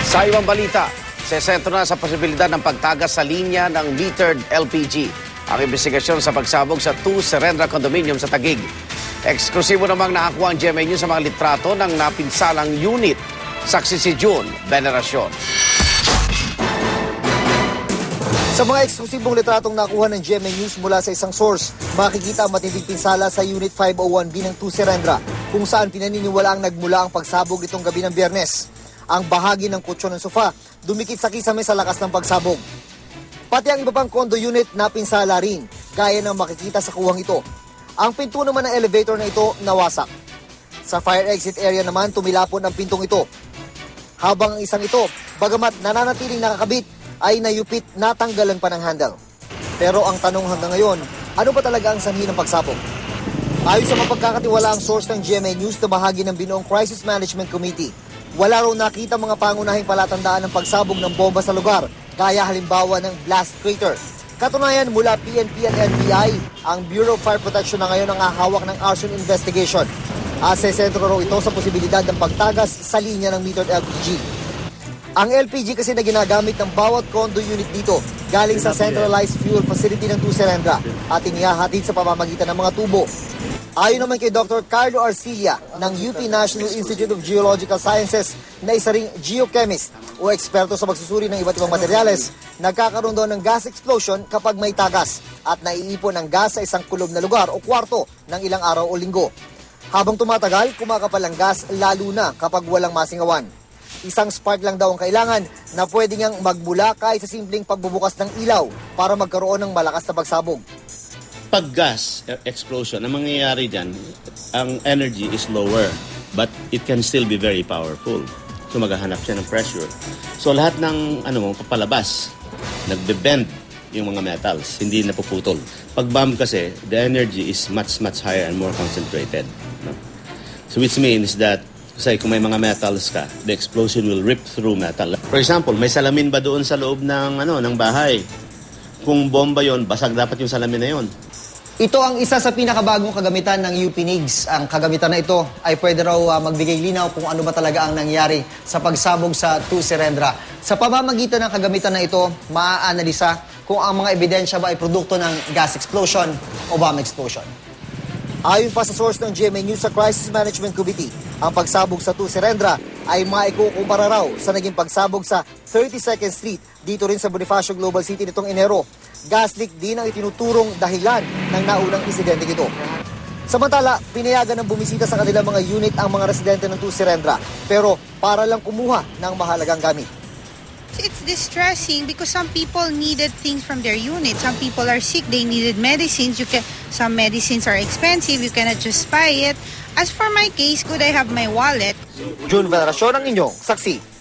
Sa ibang balita, sesentro na sa posibilidad ng pagtagas sa linya ng metered LPG ang investigasyon sa pagsabog sa 2 Serendra Condominium sa Taguig. Eksklusibo namang nakakuha ang GMA News sa mga litrato ng napinsalang unit. Saksi si June Veneracion. Sa mga eksklusibong litratong nakuha ng GMA News mula sa isang source, makikita ang matinding pinsala sa Unit 501B ng 2 Serendra, kung saan pinaniniwalaang nagmula ang pagsabog itong gabi ng Biyernes. Ang bahagi ng kutsyon ng sofa, dumikit sa kisame sa lakas ng pagsabog. Pati ang iba pang condo unit na pinsala rin, gaya ng makikita sa kuwang ito. Ang pinto naman ng elevator na ito nawasak. Sa fire exit area naman, tumilapon ang pintong ito. Habang ang isang ito, bagamat nananatiling nakakabit, ay nayupit natanggalan pa ng handle. Pero ang tanong hanggang ngayon, ano ba talaga ang sanhi ng pagsabog? Ayon sa mapagkakatiwalaang source ng GMA News na bahagi ng binuong Crisis Management Committee, wala raw nakita mga pangunahing palatandaan ng pagsabog ng bomba sa lugar, gaya halimbawa ng blast crater. Katunayan, mula PNP at NBI, ang Bureau of Fire Protection na ngayon ang hahawak ng arson investigation. Asesentro raw ito sa posibilidad ng pagtagas sa linya ng metered LPG. Ang LPG kasi na ginagamit ng bawat condo unit dito galing sa centralized fuel facility ng 2 Serendra at inihahatid sa pamamagitan ng mga tubo. Ayon naman kay Dr. Carlo Arcilla ng UP National Institute of Geological Sciences na isa ring geochemist o eksperto sa pagsusuri ng iba't ibang materyales, nagkakaroon daw ng gas explosion kapag may tagas at naiipon ang gas sa isang kulob na lugar o kwarto ng ilang araw o linggo. Habang tumatagal, kumakapal ang gas lalo na kapag walang masingawan. Isang spark lang daw ang kailangan na pwede niyang magmula kahit sa simpleng pagbubukas ng ilaw para magkaroon ng malakas na pagsabog. Pag gas explosion, ang mangyayari dyan, ang energy is lower but it can still be very powerful. So maghahanap siya ng pressure. So lahat ng papalabas, nagbe-bend yung mga metals, hindi napuputol. Pag bomb kasi, the energy is much higher and more concentrated. No? So which means that kasi kung may mga metals ka, the explosion will rip through metal. For example, may salamin ba doon sa loob ng bahay? Kung bomba yon, basag dapat yung salamin na yon. Ito ang isa sa pinakabagong kagamitan ng UP NIGS. Ang kagamitan na ito ay pwede raw magbigay linaw kung ano ba talaga ang nangyari sa pagsabog sa 2 Serendra. Sa pamamagitan ng kagamitan na ito, maaanalisa kung ang mga ebidensya ba ay produkto ng gas explosion o bomb explosion. Ayon pa sa source ng GMA News sa Crisis Management Committee, ang pagsabog sa 2 Serendra ay maikukumpara raw sa naging pagsabog sa 32nd Street dito rin sa Bonifacio Global City nitong Enero. Gas leak din ang itinuturong dahilan ng naunang insidente ito. Samantala, pinayagan ng bumisita sa kanilang mga unit ang mga residente ng 2 Serendra, pero para lang kumuha ng mahalagang gamit. It's distressing because some people needed things from their unit. Some people are sick, they needed medicines. Some medicines are expensive, you cannot just buy it. As for my case, could I have my wallet? June Veneracion ang inyong saksi.